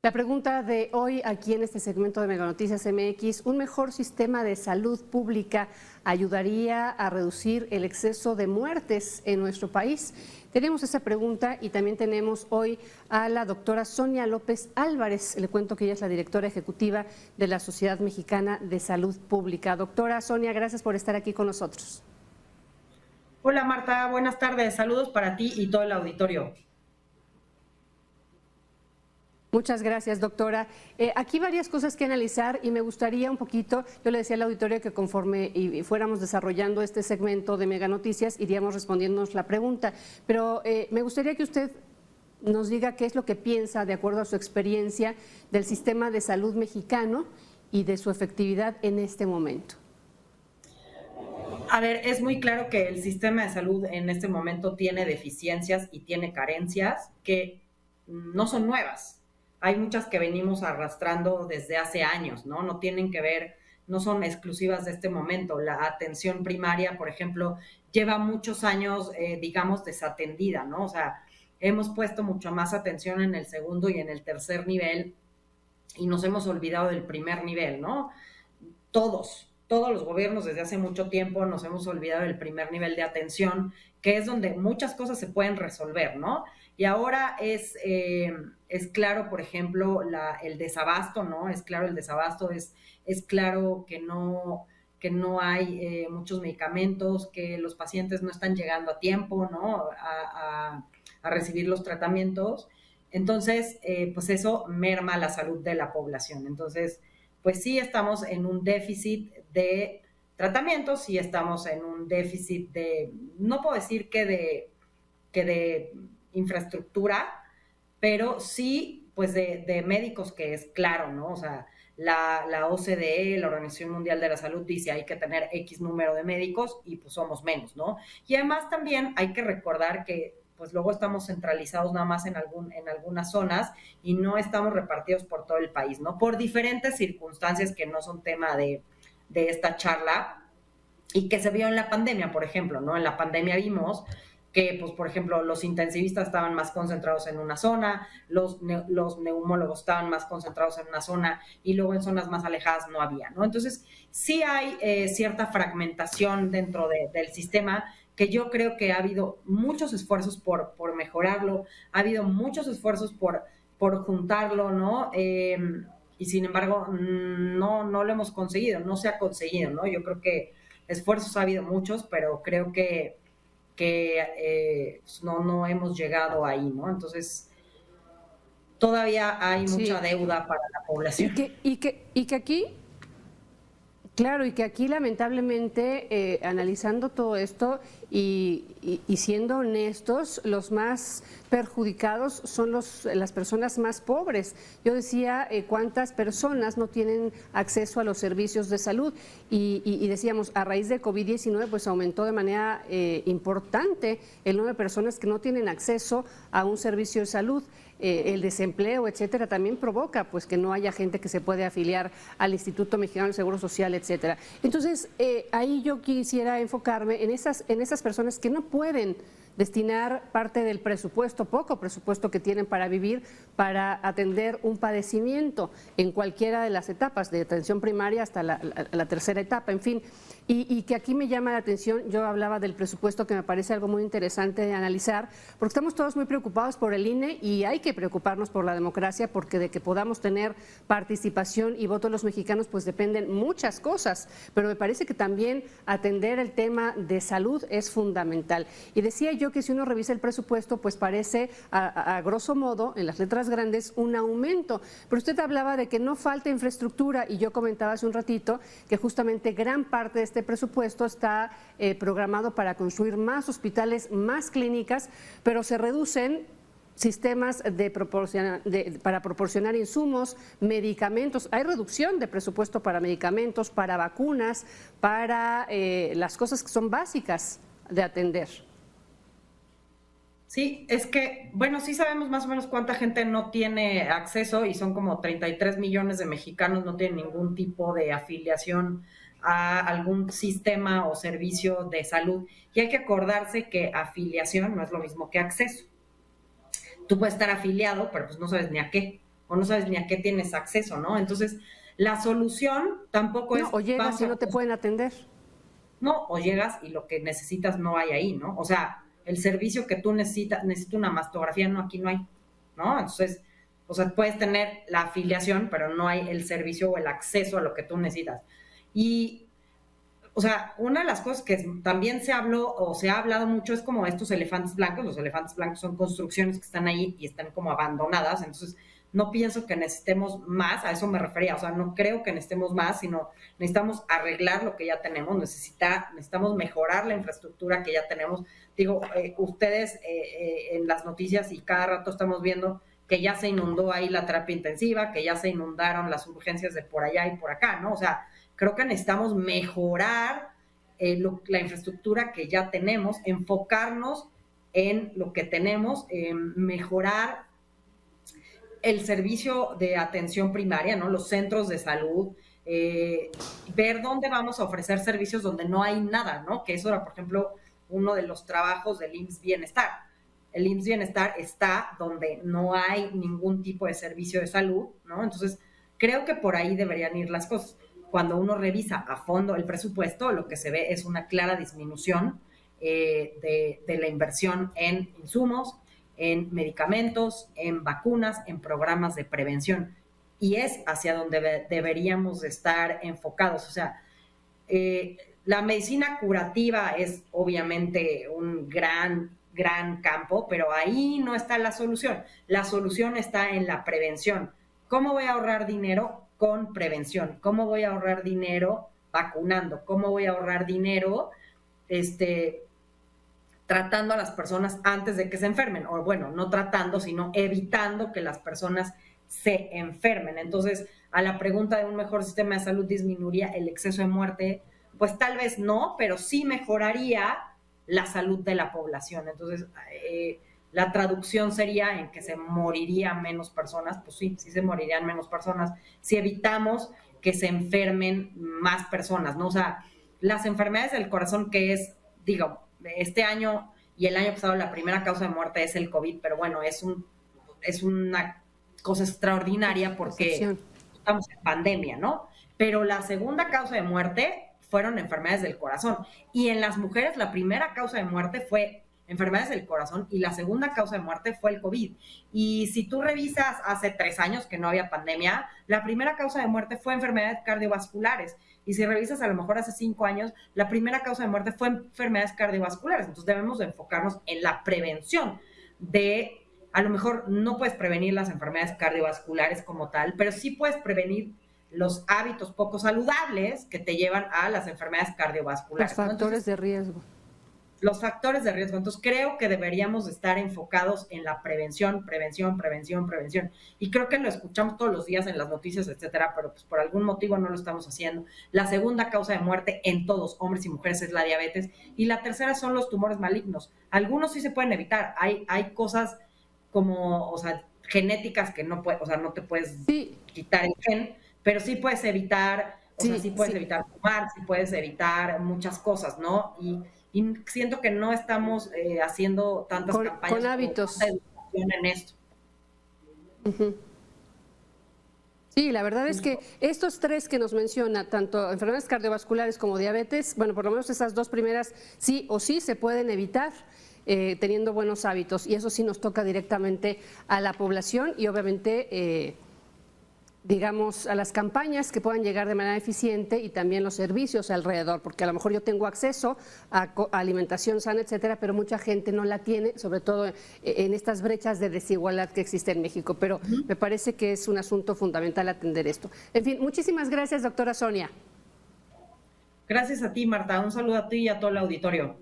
La pregunta de hoy aquí en este segmento de Mega Noticias MX, ¿un mejor sistema de salud pública ayudaría a reducir el exceso de muertes en nuestro país? Tenemos esa pregunta y también tenemos hoy a la doctora Sonia López Álvarez. Le cuento que ella es la directora ejecutiva de la Sociedad Mexicana de Salud Pública. Doctora Sonia, gracias por estar aquí con nosotros. Hola Marta, buenas tardes. Saludos para ti y todo el auditorio. Muchas gracias, doctora. Aquí varias cosas que analizar y me gustaría un poquito, yo le decía al auditorio que conforme fuéramos desarrollando este segmento de Mega Noticias, iríamos respondiéndonos la pregunta, pero me gustaría que usted nos diga qué es lo que piensa, de acuerdo a su experiencia, del sistema de salud mexicano y de su efectividad en este momento. A ver, es muy claro que el sistema de salud en este momento tiene deficiencias y tiene carencias que no son nuevas. Hay muchas que venimos arrastrando desde hace años, ¿no? No tienen que ver, no son exclusivas de este momento. La atención primaria, por ejemplo, lleva muchos años, digamos, desatendida, ¿no? O sea, hemos puesto mucho más atención en el segundo y en el tercer nivel y nos hemos olvidado del primer nivel, ¿no? Todos los gobiernos desde hace mucho tiempo nos hemos olvidado del primer nivel de atención, que es donde muchas cosas se pueden resolver, ¿no? Y ahora es claro, por ejemplo, el desabasto, ¿no? Es claro el desabasto, es claro que no hay muchos medicamentos, que los pacientes no están llegando a tiempo, ¿no? A recibir los tratamientos. Entonces, pues eso merma la salud de la población. Entonces, pues sí estamos en un déficit de tratamientos, sí estamos en un déficit de, no puedo decir que de infraestructura, pero sí pues de médicos, que es claro, ¿no? O sea, la OCDE, la Organización Mundial de la Salud, dice hay que tener X número de médicos y pues somos menos, ¿no? Y además también hay que recordar que pues luego estamos centralizados nada más en algunas zonas y no estamos repartidos por todo el país, ¿no? Por diferentes circunstancias que no son tema de esta charla y que se vio en la pandemia, por ejemplo, ¿no? En la pandemia vimos que, pues, por ejemplo, los intensivistas estaban más concentrados en una zona, los neumólogos estaban más concentrados en una zona y luego en zonas más alejadas no había, ¿no? Entonces, sí hay cierta fragmentación dentro del sistema, que yo creo que ha habido muchos esfuerzos por mejorarlo, ha habido muchos esfuerzos por juntarlo, ¿no? Y sin embargo, no lo hemos conseguido, no se ha conseguido, ¿no? Yo creo que esfuerzos ha habido muchos, pero creo que no hemos llegado ahí, ¿no? Entonces, todavía hay mucha deuda para la población. Y que aquí... Claro, y que aquí lamentablemente, analizando todo esto y siendo honestos, los más perjudicados son las personas más pobres. Yo decía cuántas personas no tienen acceso a los servicios de salud y decíamos, a raíz de COVID-19 pues aumentó de manera importante el número de personas que no tienen acceso a un servicio de salud. El desempleo, etcétera, también provoca pues que no haya gente que se puede afiliar al Instituto Mexicano del Seguro Social, etcétera. Entonces, ahí yo quisiera enfocarme en esas personas que no pueden destinar parte del presupuesto, poco presupuesto que tienen para vivir, para atender un padecimiento en cualquiera de las etapas, de atención primaria hasta la tercera etapa, en fin. Y que aquí me llama la atención, yo hablaba del presupuesto, que me parece algo muy interesante de analizar, porque estamos todos muy preocupados por el INE y hay que preocuparnos por la democracia, porque de que podamos tener participación y voto los mexicanos, pues dependen muchas cosas, pero me parece que también atender el tema de salud es fundamental. Y decía yo que si uno revisa el presupuesto, pues parece a grosso modo, en las letras grandes, un aumento, pero usted hablaba de que no falta infraestructura y yo comentaba hace un ratito que justamente gran parte de este presupuesto está programado para construir más hospitales, más clínicas, pero se reducen sistemas para proporcionar insumos, medicamentos. Hay reducción de presupuesto para medicamentos, para vacunas, para las cosas que son básicas de atender. Sí, es que, bueno, sí sabemos más o menos cuánta gente no tiene acceso y son como 33 millones de mexicanos no tienen ningún tipo de afiliación a algún sistema o servicio de salud. Y hay que acordarse que afiliación no es lo mismo que acceso. Tú puedes estar afiliado, pero pues no sabes ni a qué. o no sabes ni a qué tienes acceso, ¿no? Entonces, la solución tampoco es... O llegas y no te pueden atender. No, o llegas y lo que necesitas no hay ahí, ¿no? O sea, el servicio que tú necesitas una mastografía, no, aquí no hay, ¿no? Entonces, o sea, puedes tener la afiliación, pero no hay el servicio o el acceso a lo que tú necesitas. Y, o sea, una de las cosas que también se habló o se ha hablado mucho es como estos elefantes blancos. Los elefantes blancos son construcciones que están ahí y están como abandonadas, entonces no pienso que necesitemos más, a eso me refería, o sea, no creo que necesitemos más, sino necesitamos arreglar lo que ya tenemos, necesitamos mejorar la infraestructura que ya tenemos. Digo, ustedes en las noticias y cada rato estamos viendo que ya se inundó ahí la terapia intensiva, que ya se inundaron las urgencias de por allá y por acá, ¿no? O sea, creo que necesitamos mejorar la infraestructura que ya tenemos, enfocarnos en lo que tenemos, mejorar el servicio de atención primaria, ¿no? Los centros de salud, ver dónde vamos a ofrecer servicios donde no hay nada, ¿no? Que eso era, por ejemplo, uno de los trabajos del IMSS Bienestar. El IMSS Bienestar está donde no hay ningún tipo de servicio de salud, ¿no? Entonces, creo que por ahí deberían ir las cosas. Cuando uno revisa a fondo el presupuesto, lo que se ve es una clara disminución de la inversión en insumos, en medicamentos, en vacunas, en programas de prevención. Y es hacia donde deberíamos estar enfocados. O sea, la medicina curativa es obviamente un gran campo, pero ahí no está la solución. La solución está en la prevención. ¿Cómo voy a ahorrar dinero? Con prevención. ¿Cómo voy a ahorrar dinero? Vacunando. ¿Cómo voy a ahorrar dinero? Tratando a las personas antes de que se enfermen, o bueno, no tratando, sino evitando que las personas se enfermen. Entonces, a la pregunta de un mejor sistema de salud, ¿disminuiría el exceso de muerte? Pues tal vez no, pero sí mejoraría la salud de la población. Entonces, la traducción sería en que se morirían menos personas. Pues sí se morirían menos personas si evitamos que se enfermen más personas, ¿no? O sea, las enfermedades del corazón, que es, digo, este año y el año pasado la primera causa de muerte es el COVID, pero bueno, es una cosa extraordinaria porque estamos en pandemia, ¿no? Pero la segunda causa de muerte fueron enfermedades del corazón. Y en las mujeres la primera causa de muerte fue enfermedades del corazón y la segunda causa de muerte fue el COVID. Y si tú revisas hace 3 años que no había pandemia, la primera causa de muerte fue enfermedades cardiovasculares. Y si revisas a lo mejor hace 5 años, la primera causa de muerte fue enfermedades cardiovasculares. Entonces debemos de enfocarnos en la prevención de, a lo mejor no puedes prevenir las enfermedades cardiovasculares como tal, pero sí puedes prevenir los hábitos poco saludables que te llevan a las enfermedades cardiovasculares. Los factores de riesgo. Los factores de riesgo. Entonces, creo que deberíamos estar enfocados en la prevención. Y creo que lo escuchamos todos los días en las noticias, etcétera, pero pues por algún motivo no lo estamos haciendo. La segunda causa de muerte en todos, hombres y mujeres, es la diabetes. Y la tercera son los tumores malignos. Algunos sí se pueden evitar. Hay cosas como, o sea, genéticas que no puedes, o sea, no te puedes quitar el gen, pero sí puedes evitar, sí puedes evitar fumar, sí puedes evitar muchas cosas, ¿no? Y siento que no estamos haciendo tantas campañas con hábitos de educación en esto. Uh-huh. Sí, la verdad es que estos 3 que nos menciona, tanto enfermedades cardiovasculares como diabetes, bueno, por lo menos esas 2 primeras sí o sí se pueden evitar teniendo buenos hábitos, y eso sí nos toca directamente a la población y obviamente digamos, a las campañas que puedan llegar de manera eficiente y también los servicios alrededor, porque a lo mejor yo tengo acceso a alimentación sana, etcétera, pero mucha gente no la tiene, sobre todo en estas brechas de desigualdad que existen en México. Pero me parece que es un asunto fundamental atender esto. En fin, muchísimas gracias, doctora Sonia. Gracias a ti, Marta. Un saludo a ti y a todo el auditorio.